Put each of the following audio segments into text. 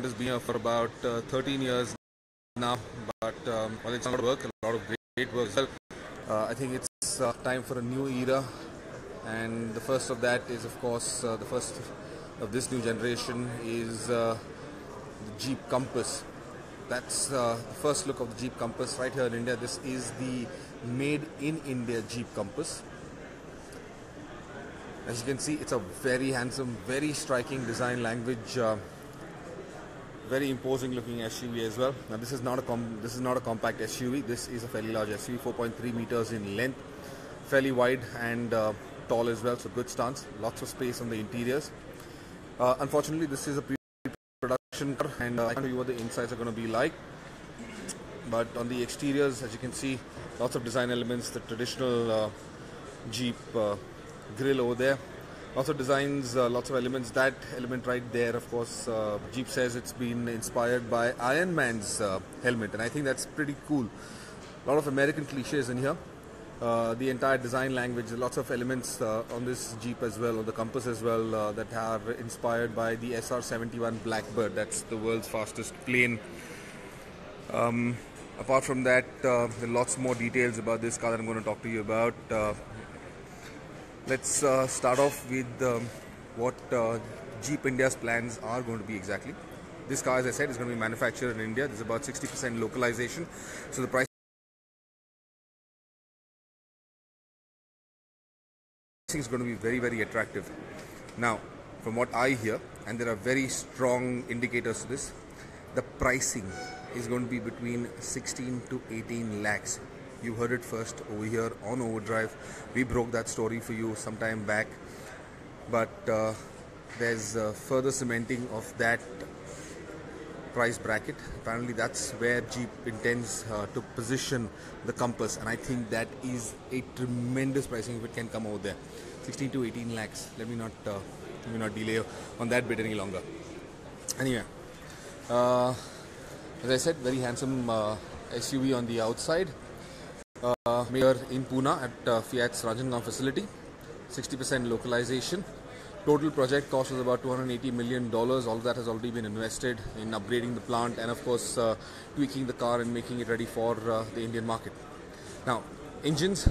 plant has been here for about 13 years now, but well, it's a lot of work, a lot of great work as well. I think it's time for a new era, and the first of that is, of course, the first of this new generation is the Jeep Compass. That's the first look of the Jeep Compass right here in India. This is the made in India Jeep Compass. As you can see, it's a very handsome, very striking design language, very imposing looking SUV as well. Now this is not a compact SUV. This is a fairly large SUV, 4.3 meters in length, fairly wide and tall as well. So good stance, lots of space on the interiors. Unfortunately, this is a pre-production car, and I can't tell you what the insides are going to be like. But on the exteriors, as you can see, lots of design elements, the traditional Jeep grill over there, lots of designs, lots of elements. That element right there, of course, Jeep says it's been inspired by Iron Man's helmet, and I think that's pretty cool. A lot of American cliches in here. The entire design language, lots of elements on this Jeep as well, on the Compass as well, that are inspired by the SR-71 Blackbird. That's the world's fastest plane. Apart from that, there are lots more details about this car that I'm going to talk to you about. Let's start off with what Jeep India's plans are going to be exactly. This car, as I said, is going to be manufactured in India. There's about 60% localization, so the price is going to be very, very attractive. Now, from what I hear, and there are very strong indicators to this, the pricing is going to be between 16 to 18 lakhs. You heard it first over here on Overdrive. We broke that story for you some time back, but there's further cementing of that price bracket. Apparently that's where Jeep intends to position the Compass, and I think that is a tremendous pricing if it can come over there. 16 to 18 lakhs. Let me not delay on that bit any longer. Anyway, as I said, very handsome SUV on the outside. Made in Pune at Fiat's Ranjangaon facility, 60% localization. Total project cost was about $280 million. All of that has already been invested in upgrading the plant and, of course, tweaking the car and making it ready for the Indian market. Now, engines.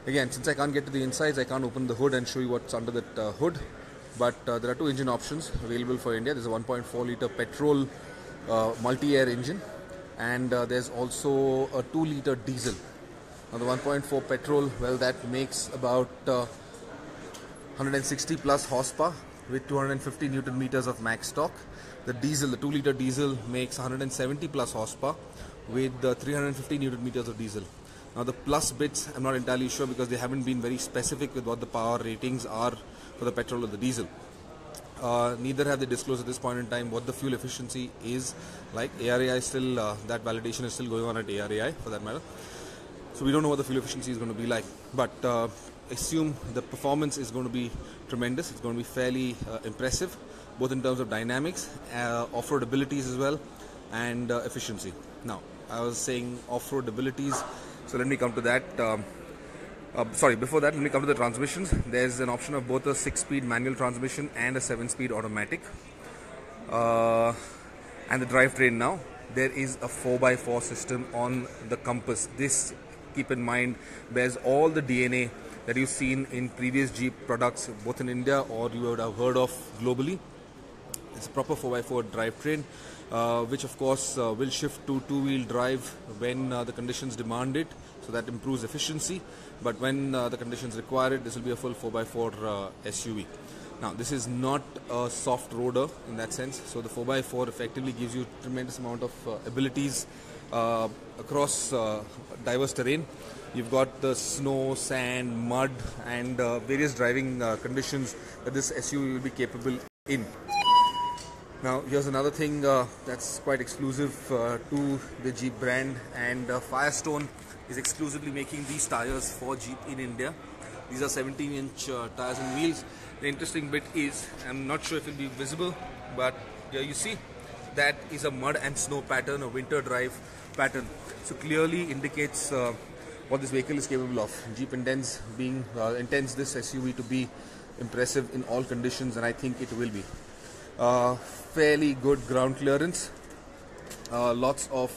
Again, since I can't get to the insides, I can't open the hood and show you what's under that hood. But there are two engine options available for India. There's a 1.4 liter petrol multi-air engine, and there's also a 2 liter diesel. Now the 1.4 petrol, well, that makes about 160 plus horsepower with 250 Newton meters of max torque. The diesel, the 2 liter diesel, makes 170 plus horsepower with 350 Newton meters of diesel. Now the plus bits, I'm not entirely sure because they haven't been very specific with what the power ratings are for the petrol or the diesel. Neither have they disclosed at this point in time what the fuel efficiency is like. ARAI still, that validation is still going on at ARAI for that matter. So we don't know what the fuel efficiency is going to be like, but assume the performance is going to be tremendous. It's going to be fairly impressive, both in terms of dynamics, off-road abilities as well, and efficiency. Now, I was saying off-road abilities, so let me come to that. Before that, let me come to the transmissions. There's an option of both a 6-speed manual transmission and a 7-speed automatic. And the drivetrain now, there is a 4x4 system on the Compass. This, keep in mind, bears all the DNA that you've seen in previous Jeep products, both in India or you would have heard of globally. It's a proper 4x4 drivetrain, which of course will shift to two-wheel drive when the conditions demand it, so that improves efficiency. But when the conditions require it, this will be a full 4x4 SUV. Now, this is not a soft roader in that sense, so the 4x4 effectively gives you a tremendous amount of abilities across diverse terrain. You've got the snow, sand, mud, and various driving conditions that this SUV will be capable in. Now, here's another thing that's quite exclusive to the Jeep brand, and Firestone is exclusively making these tires for Jeep in India. These are 17-inch tires and wheels. The interesting bit is, I'm not sure if it will be visible, but here you see, that is a mud and snow pattern, a winter drive pattern. So clearly indicates what this vehicle is capable of. Jeep intends this SUV to be impressive in all conditions, and I think it will be. Fairly good ground clearance. Lots of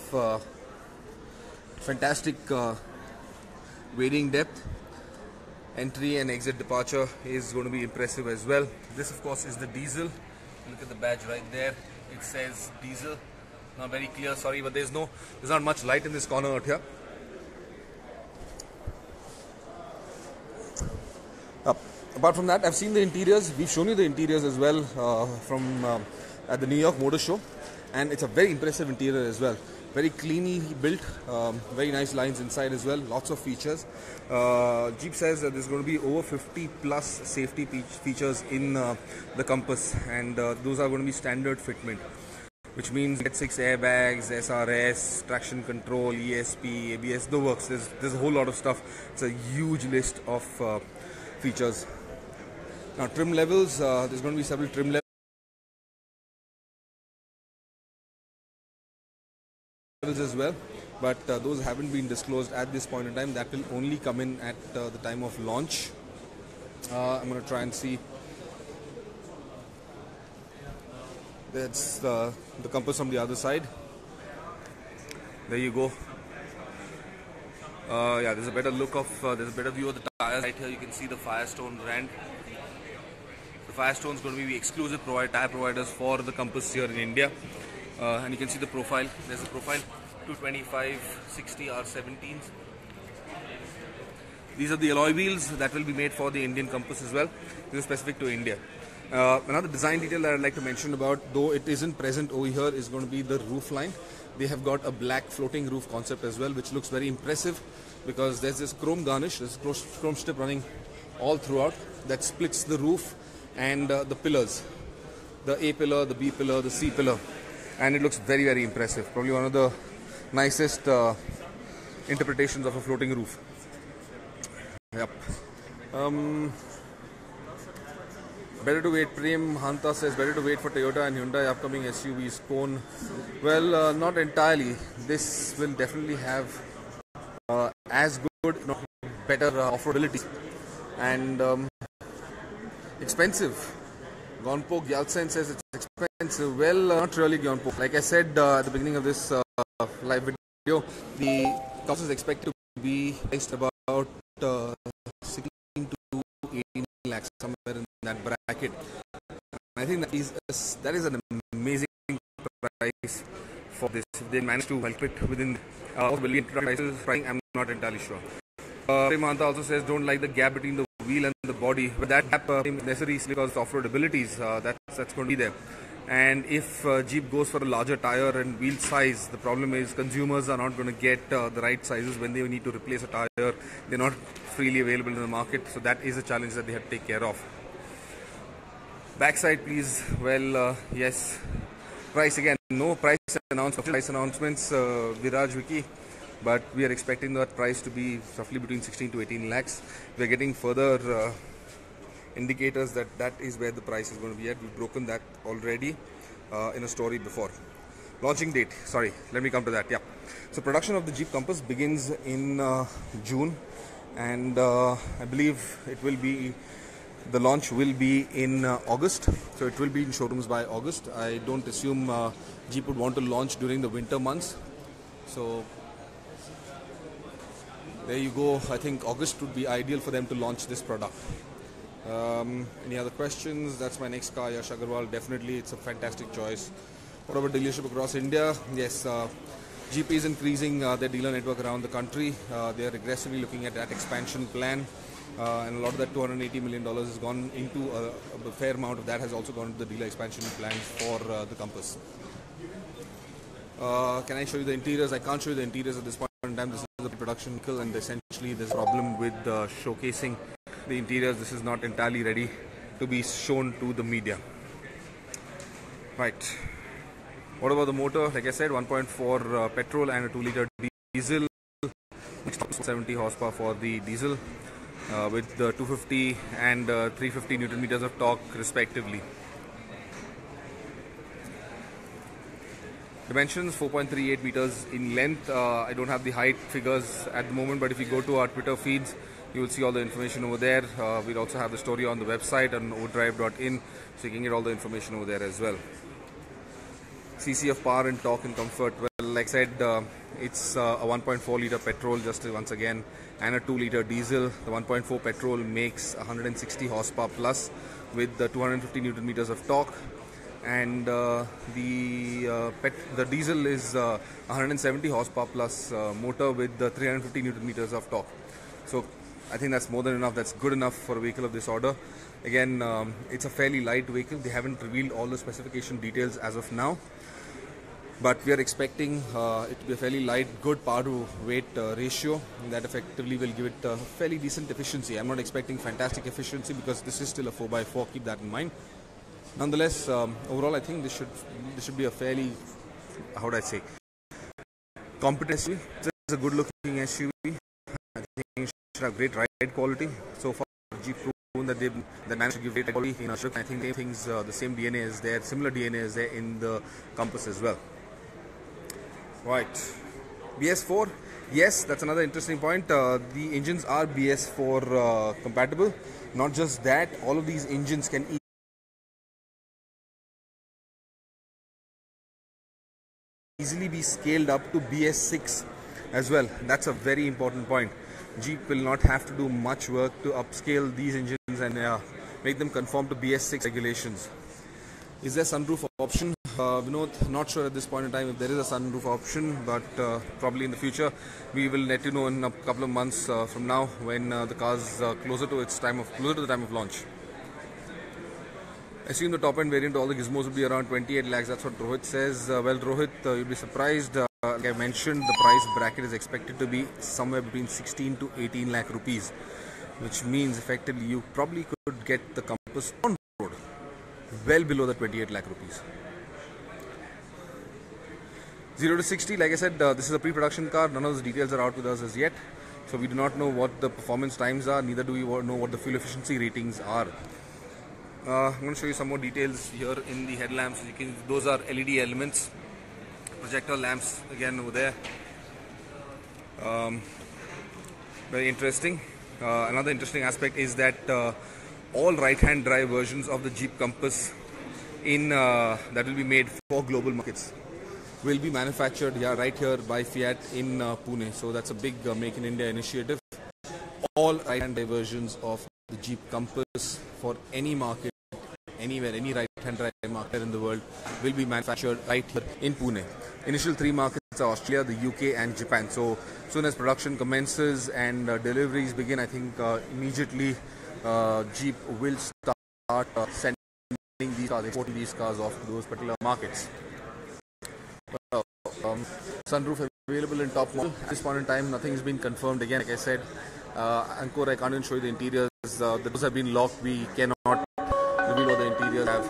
fantastic wading depth. Entry and exit departure is going to be impressive as well. This of course is the diesel. Look at the badge right there. It says diesel. Not very clear, sorry, but there's not much light in this corner out here. Apart from that, I've seen the interiors. We've shown you the interiors as well from at the New York Motor Show, and it's a very impressive interior as well. Very cleanly built, very nice lines inside as well, lots of features. Jeep says that there's going to be over 50 plus safety features in the Compass, and those are going to be standard fitment, which means get 6 airbags, SRS, traction control, ESP, ABS, the works. There's a whole lot of stuff. It's a huge list of features. Now trim levels, there's going to be several trim levels as well, but those haven't been disclosed at this point in time. That will only come in at the time of launch. I'm going to try and see. That's the Compass from the other side. There you go. Yeah, there's a better look of, there's a better view of the tires. Right here you can see the Firestone brand. The Firestone is going to be the exclusive tire providers for the Compass here in India. And you can see the profile. There's the profile, 225 60 R17s. These are the alloy wheels that will be made for the Indian Compass as well. This is specific to India. Another design detail that I'd like to mention about, though it isn't present over here, is going to be the roof line. They have got a black floating roof concept as well, which looks very impressive because there's this chrome garnish, this chrome strip running all throughout that splits the roof and the pillars, the A pillar, the B pillar, the C pillar, and it looks very, very impressive. Probably one of the nicest interpretations of a floating roof. Yep. Better to wait. Prem Hanta says better to wait for Toyota and Hyundai upcoming SUVs. Pone. Well, not entirely. This will definitely have as good, if not better off-roadability and expensive. Gonpo Gyaltsen says it's expensive. Well, not really, Gonpo. Like I said at the beginning of this live video, the cost is expected to be priced about 16 to 18 lakhs, somewhere in that bracket. I think that is an amazing price for this. If they manage to help it within billion prices, I'm not entirely sure. Premanta also says don't like the gap between the wheel and the body, but that gap necessary because of off-road abilities, that's going to be there. And if Jeep goes for a larger tire and wheel size, the problem is consumers are not going to get the right sizes when they need to replace a tire. They're not freely available in the market, so that is a challenge that they have to take care of. Backside, please. Well, yes. Price again. No price announcements, Viraj Vicky, but we are expecting that price to be roughly between 16 to 18 lakhs. We are getting further indicators that is where the price is going to be at. We've broken that already in a story before. Launching date, sorry, let me come to that. Yeah, so production of the Jeep Compass begins in June, and I believe the launch will be in August, so it will be in showrooms by August. I don't assume Jeep would want to launch during the winter months, so there you go. I think August would be ideal for them to launch this product. Any other questions? That's my next car, Yash Agarwal. Definitely, it's a fantastic choice. What about dealership across India? Yes, GP is increasing their dealer network around the country. They are aggressively looking at that expansion plan, and a lot of that $280 million has gone into a fair amount of that has also gone into the dealer expansion plans for the Compass. Can I show you the interiors? I can't show you the interiors at this point in time. This is a production vehicle, and essentially there's a problem with showcasing the interiors. This is not entirely ready to be shown to the media. Right. What about the motor? Like I said, 1.4 petrol and a 2-liter diesel, 70 horsepower for the diesel, with the 250 and 350 Newton meters of torque respectively. Dimensions 4.38 meters in length. I don't have the height figures at the moment, but if you go to our Twitter feeds, You will see all the information over there. We'll also have the story on the website on overdrive.in, so you can get all the information over there as well. CC of power and torque and comfort. Well, like I said, it's a 1.4 liter petrol, just once again, and a 2 liter diesel. The 1.4 petrol makes 160 horsepower plus with the 250 newton meters of torque, and the diesel is 170 horsepower plus motor with the 350 newton meters of torque. So I think that's more than enough. That's good enough for a vehicle of this order. Again, it's a fairly light vehicle. They haven't revealed all the specification details as of now, but we are expecting it to be a fairly light, good power to weight ratio, and that effectively will give it a fairly decent efficiency. I'm not expecting fantastic efficiency because this is still a 4x4, keep that in mind. Nonetheless, overall I think this should be a fairly, how would I say, competent SUV. This is a good looking SUV. I think it should have great ride quality. So far Jeep proven that they managed to give great quality in Ashok. I think the same DNA is there, similar DNA is there in the Compass as well. Right, BS4, yes, that's another interesting point. The engines are BS4 compatible. Not just that, all of these engines can easily be scaled up to BS6 as well. That's a very important point. Jeep will not have to do much work to upscale these engines and make them conform to BS6 regulations. Is there sunroof option? Vinod, not sure at this point in time if there is a sunroof option, but probably in the future. We will let you know in a couple of months from now when the car is closer to the time of launch. I assume the top end variant, all the gizmos will be around 28 lakhs. That's what Rohit says. Well, Rohit, you'll be surprised. Like I mentioned, the price bracket is expected to be somewhere between 16 to 18 lakh rupees, which means effectively you probably could get the Compass on road well below the 28 lakh rupees. 0 to 60, like I said, this is a pre-production car. None of those details are out with us as yet, so we do not know what the performance times are, neither do we know what the fuel efficiency ratings are. I'm going to show you some more details here in the headlamps. Those are LED elements, projector lamps again over there. Very interesting. Another interesting aspect is that all right-hand drive versions of the Jeep Compass that will be made for global markets will be manufactured right here by Fiat in Pune. So that's a big Make in India initiative. All right-hand drive versions of the Jeep Compass for any market, anywhere, any right-hand drive market in the world will be manufactured right here in Pune. Initial 3 markets are Australia, the UK and Japan. So soon as production commences and deliveries begin, I think immediately Jeep will start sending these cars, exporting these cars off to those particular markets. Sunroof available in top model. At this point in time, nothing has been confirmed. Again, like I said, Ankur, I can't even show you the interiors. The doors have been locked. We cannot reveal what the interiors have.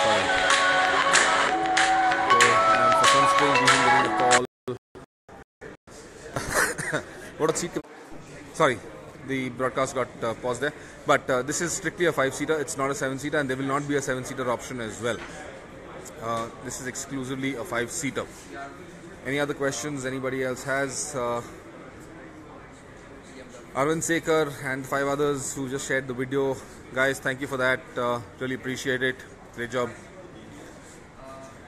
Sorry. Okay, for some strange reason, getting a call. What a seat. Sorry, the broadcast got paused there. But this is strictly a 5-seater. It's not a 7-seater, and there will not be a 7-seater option as well. This is exclusively a 5-seater. Any other questions anybody else has? Arvind Sekar and 5 others who just shared the video. Guys, thank you for that. Really appreciate it. Great job.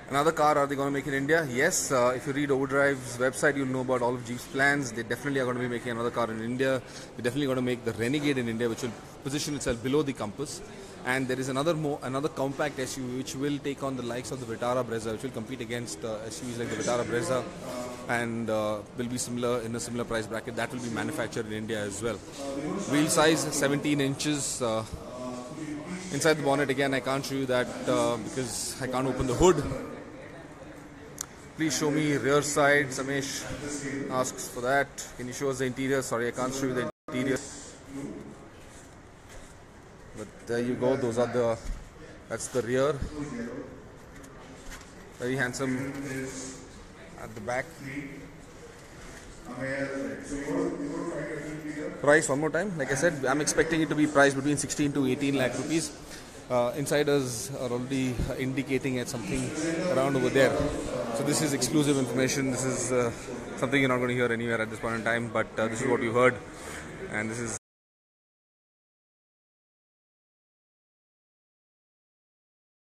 Another car, are they going to make in India? Yes. If you read Overdrive's website, you'll know about all of Jeep's plans. They definitely are going to be making another car in India. They're definitely going to make the Renegade in India, which will position itself below the Compass. And there is another compact SUV which will take on the likes of the Vitara Brezza, which will compete against SUVs like the Vitara Brezza, and will be similar in a similar price bracket. That will be manufactured in India as well. Wheel size 17 inches. Inside the bonnet, again, I can't show you that because I can't open the hood. Please show me rear side. Samesh asks for that. Can you show us the interior? Sorry, I can't show you the interior. But there you go. That's the rear. Very handsome at the back. Price one more time. Like I said, I'm expecting it to be priced between 16 to 18 lakh rupees. Insiders are already indicating at something around over there. So this is exclusive information. This is something you're not going to hear anywhere at this point in time, but this is what you heard, and this is